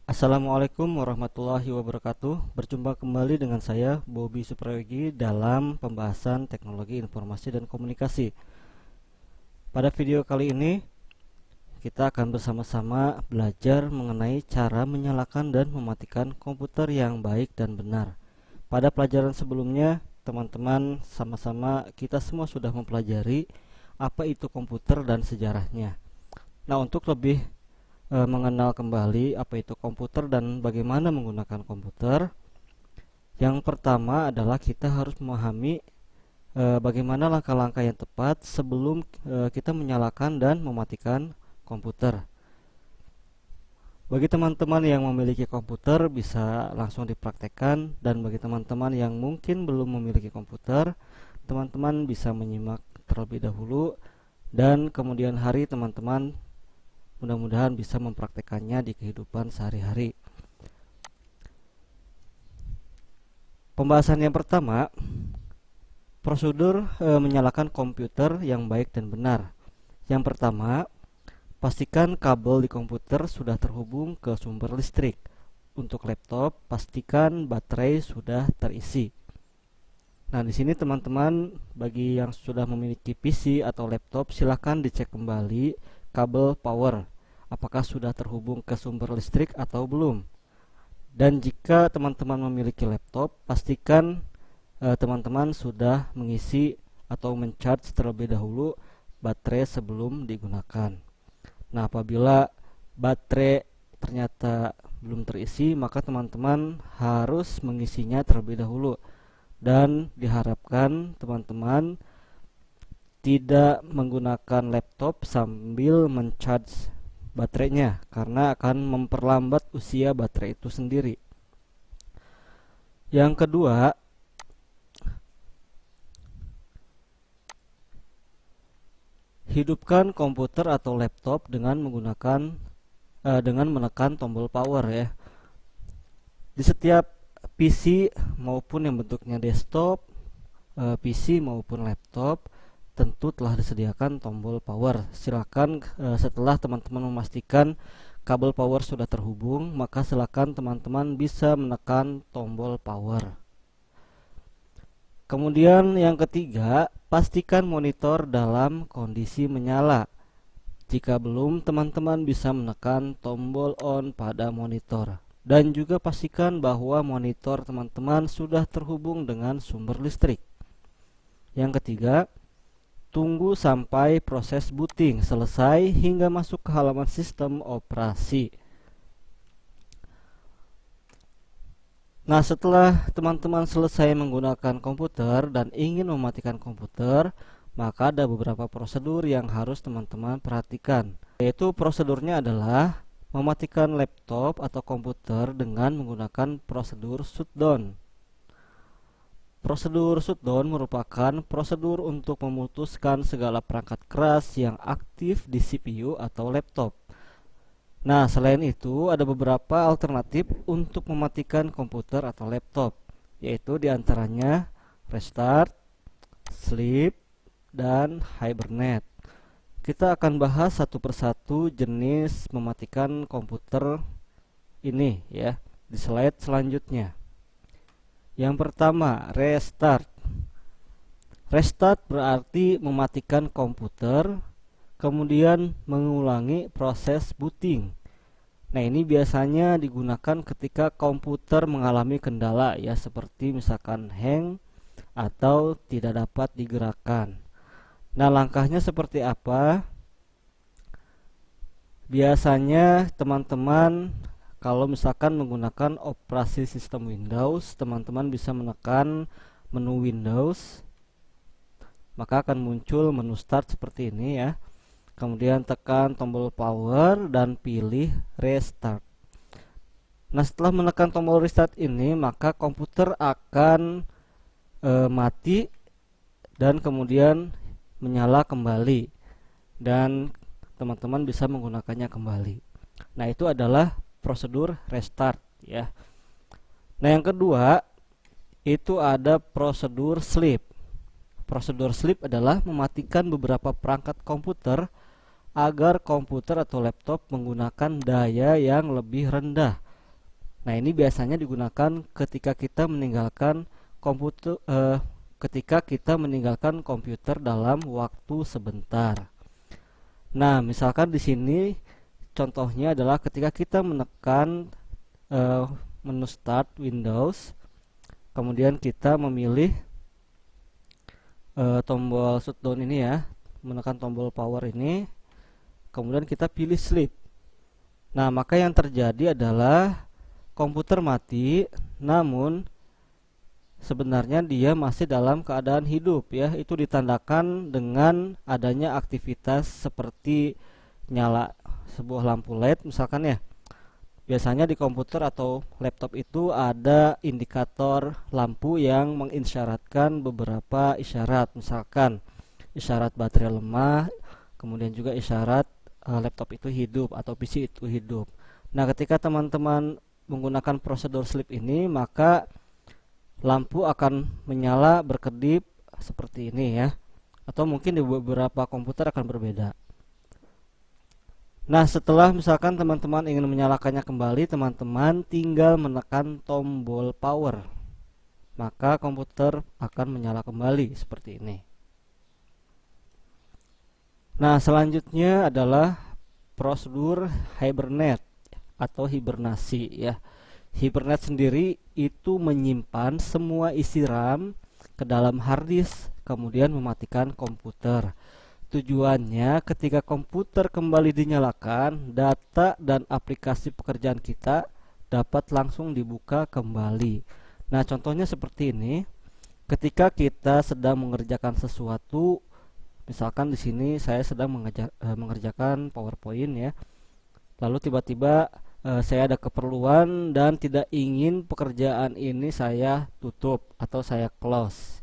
Assalamualaikum warahmatullahi wabarakatuh. Berjumpa kembali dengan saya Bobby Suprayogi dalam pembahasan teknologi informasi dan komunikasi. Pada video kali ini kita akan bersama-sama belajar mengenai cara menyalakan dan mematikan komputer yang baik dan benar. Pada pelajaran sebelumnya, teman-teman sama-sama kita semua sudah mempelajari apa itu komputer dan sejarahnya. Nah, untuk lebih mengenal kembali apa itu komputer dan bagaimana menggunakan komputer, yang pertama adalah kita harus memahami bagaimana langkah-langkah yang tepat sebelum kita menyalakan dan mematikan komputer. Bagi teman-teman yang memiliki komputer bisa langsung dipraktekkan, dan bagi teman-teman yang mungkin belum memiliki komputer, teman-teman bisa menyimak terlebih dahulu dan kemudian hari teman-teman mudah-mudahan bisa mempraktekannya di kehidupan sehari-hari. Pembahasan yang pertama, prosedur menyalakan komputer yang baik dan benar. Yang pertama, pastikan kabel di komputer sudah terhubung ke sumber listrik. Untuk laptop, pastikan baterai sudah terisi. Nah, di sini teman-teman, bagi yang sudah memiliki PC atau laptop, silakan dicek kembali kabel power, apakah sudah terhubung ke sumber listrik atau belum. Dan jika teman-teman memiliki laptop, pastikan teman-teman sudah mengisi atau mencharge terlebih dahulu baterai sebelum digunakan. Nah, apabila baterai ternyata belum terisi, maka teman-teman harus mengisinya terlebih dahulu. Dan diharapkan teman-teman tidak menggunakan laptop sambil mencharge baterainya, karena akan memperlambat usia baterai itu sendiri. Yang kedua, hidupkan komputer atau laptop dengan menekan tombol power ya. Di setiap PC maupun yang bentuknya desktop, PC maupun laptop, tentu telah disediakan tombol power. Silakan setelah teman-teman memastikan kabel power sudah terhubung, maka silakan teman-teman bisa menekan tombol power. Kemudian yang ketiga, pastikan monitor dalam kondisi menyala. Jika belum, teman-teman bisa menekan tombol on pada monitor. Dan juga pastikan bahwa monitor teman-teman sudah terhubung dengan sumber listrik. Yang ketiga, tunggu sampai proses booting selesai hingga masuk ke halaman sistem operasi. Nah, setelah teman-teman selesai menggunakan komputer dan ingin mematikan komputer, maka ada beberapa prosedur yang harus teman-teman perhatikan. Yaitu prosedurnya adalah mematikan laptop atau komputer dengan menggunakan prosedur shutdown. Prosedur shutdown merupakan prosedur untuk memutuskan segala perangkat keras yang aktif di CPU atau laptop. Nah, selain itu ada beberapa alternatif untuk mematikan komputer atau laptop, yaitu diantaranya restart, sleep, dan hibernate. Kita akan bahas satu persatu jenis mematikan komputer ini ya di slide selanjutnya. Yang pertama, restart. Restart berarti mematikan komputer, kemudian mengulangi proses booting. Nah, ini biasanya digunakan ketika komputer mengalami kendala ya, seperti misalkan hang atau tidak dapat digerakkan. Nah, langkahnya seperti apa? Biasanya teman-teman kalau misalkan menggunakan operasi sistem Windows, teman-teman bisa menekan menu Windows, maka akan muncul menu start seperti ini ya. Kemudian tekan tombol power dan pilih restart. Nah, setelah menekan tombol restart ini, maka komputer akan mati dan kemudian menyala kembali, dan teman-teman bisa menggunakannya kembali. Nah, itu adalah prosedur restart ya. Nah, yang kedua itu ada prosedur sleep. Prosedur sleep adalah mematikan beberapa perangkat komputer agar komputer atau laptop menggunakan daya yang lebih rendah. Nah, ini biasanya digunakan ketika kita meninggalkan komputer komputer dalam waktu sebentar. Nah, misalkan di sini contohnya adalah ketika kita menekan eh, menu Start Windows, kemudian kita memilih tombol shutdown ini ya, menekan tombol power ini, kemudian kita pilih sleep. Nah, maka yang terjadi adalah komputer mati, namun sebenarnya dia masih dalam keadaan hidup ya. Itu ditandakan dengan adanya aktivitas seperti nyala sebuah lampu LED misalkan ya. Biasanya di komputer atau laptop itu ada indikator lampu yang mengisyaratkan beberapa isyarat, misalkan isyarat baterai lemah, kemudian juga isyarat laptop itu hidup atau PC itu hidup. Nah, ketika teman-teman menggunakan prosedur sleep ini, maka lampu akan menyala berkedip seperti ini ya. Atau mungkin di beberapa komputer akan berbeda. Nah, setelah misalkan teman-teman ingin menyalakannya kembali, teman-teman tinggal menekan tombol power. Maka komputer akan menyala kembali seperti ini. Nah, selanjutnya adalah prosedur hibernate atau hibernasi ya. Hibernate sendiri itu menyimpan semua isi RAM ke dalam hard disk, kemudian mematikan komputer. Tujuannya ketika komputer kembali dinyalakan, data dan aplikasi pekerjaan kita dapat langsung dibuka kembali. Nah, contohnya seperti ini. Ketika kita sedang mengerjakan sesuatu, misalkan di sini saya sedang mengerjakan PowerPoint ya. Lalu tiba-tiba saya ada keperluan dan tidak ingin pekerjaan ini saya tutup atau saya close.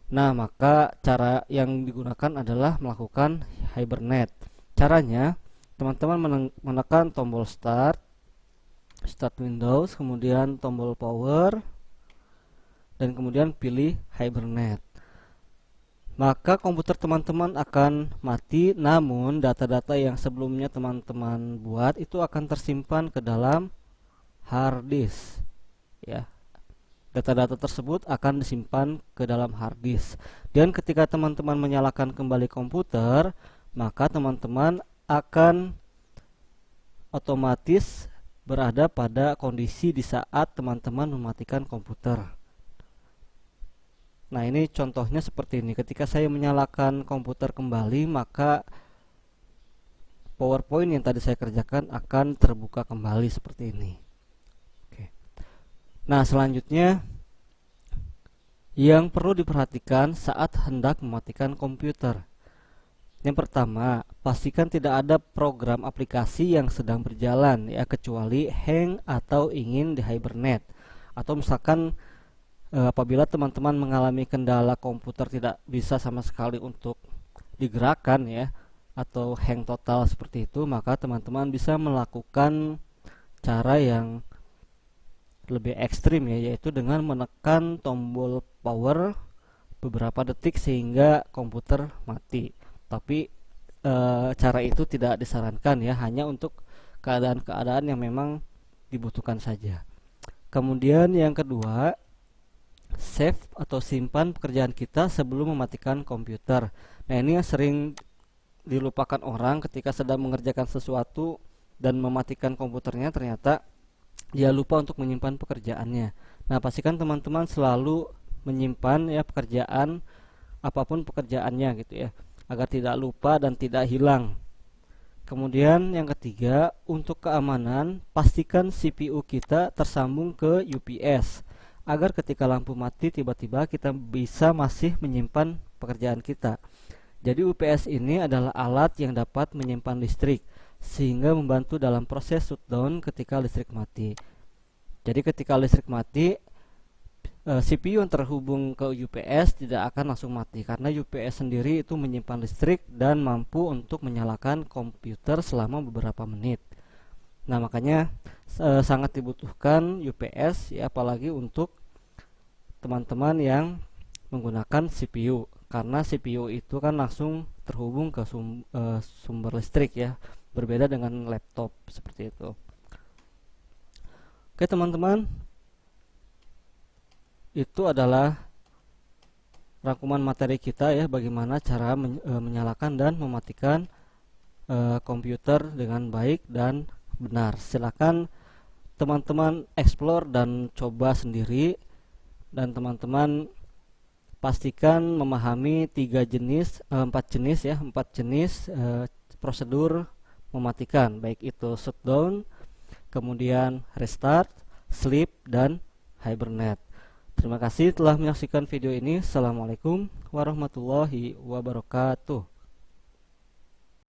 Nah, maka cara yang digunakan adalah melakukan hibernate. Caranya, teman-teman menekan tombol Start Windows, kemudian tombol Power, dan kemudian pilih hibernate. Maka komputer teman-teman akan mati, namun data-data yang sebelumnya teman-teman buat itu akan tersimpan ke dalam hard disk. Ya. Data-data tersebut akan disimpan ke dalam hard disk. Dan ketika teman-teman menyalakan kembali komputer, maka teman-teman akan otomatis berada pada kondisi di saat teman-teman mematikan komputer. Nah, ini contohnya seperti ini. Ketika saya menyalakan komputer kembali, maka PowerPoint yang tadi saya kerjakan akan terbuka kembali seperti ini. Nah, selanjutnya yang perlu diperhatikan saat hendak mematikan komputer. Yang pertama, pastikan tidak ada program aplikasi yang sedang berjalan ya, kecuali hang atau ingin dihibernate. Atau misalkan apabila teman-teman mengalami kendala komputer tidak bisa sama sekali untuk digerakkan ya, atau hang total seperti itu, maka teman-teman bisa melakukan cara yang lebih ekstrim ya, yaitu dengan menekan tombol power beberapa detik sehingga komputer mati. Tapi cara itu tidak disarankan ya, hanya untuk keadaan-keadaan yang memang dibutuhkan saja. Kemudian yang kedua, save atau simpan pekerjaan kita sebelum mematikan komputer. Nah, ini yang sering dilupakan orang ketika sedang mengerjakan sesuatu dan mematikan komputernya, ternyata dia lupa untuk menyimpan pekerjaannya. Nah, pastikan teman-teman selalu menyimpan ya pekerjaan apapun pekerjaannya gitu ya, agar tidak lupa dan tidak hilang. Kemudian yang ketiga, untuk keamanan, pastikan CPU kita tersambung ke UPS agar ketika lampu mati tiba-tiba kita bisa masih menyimpan pekerjaan kita. Jadi UPS ini adalah alat yang dapat menyimpan listrik sehingga membantu dalam proses shutdown ketika listrik mati. Jadi ketika listrik mati, CPU yang terhubung ke UPS tidak akan langsung mati karena UPS sendiri itu menyimpan listrik dan mampu untuk menyalakan komputer selama beberapa menit. Nah, makanya sangat dibutuhkan UPS ya, apalagi untuk teman-teman yang menggunakan CPU, karena CPU itu kan langsung terhubung ke sumber listrik ya, berbeda dengan laptop seperti itu. Oke teman-teman, itu adalah rangkuman materi kita ya, bagaimana cara menyalakan dan mematikan komputer dengan baik dan benar. Silakan teman-teman explore dan coba sendiri, dan teman-teman pastikan memahami empat jenis prosedur mematikan, baik itu shutdown, kemudian restart, sleep, dan hibernate. Terima kasih telah menyaksikan video ini. Assalamualaikum warahmatullahi wabarakatuh.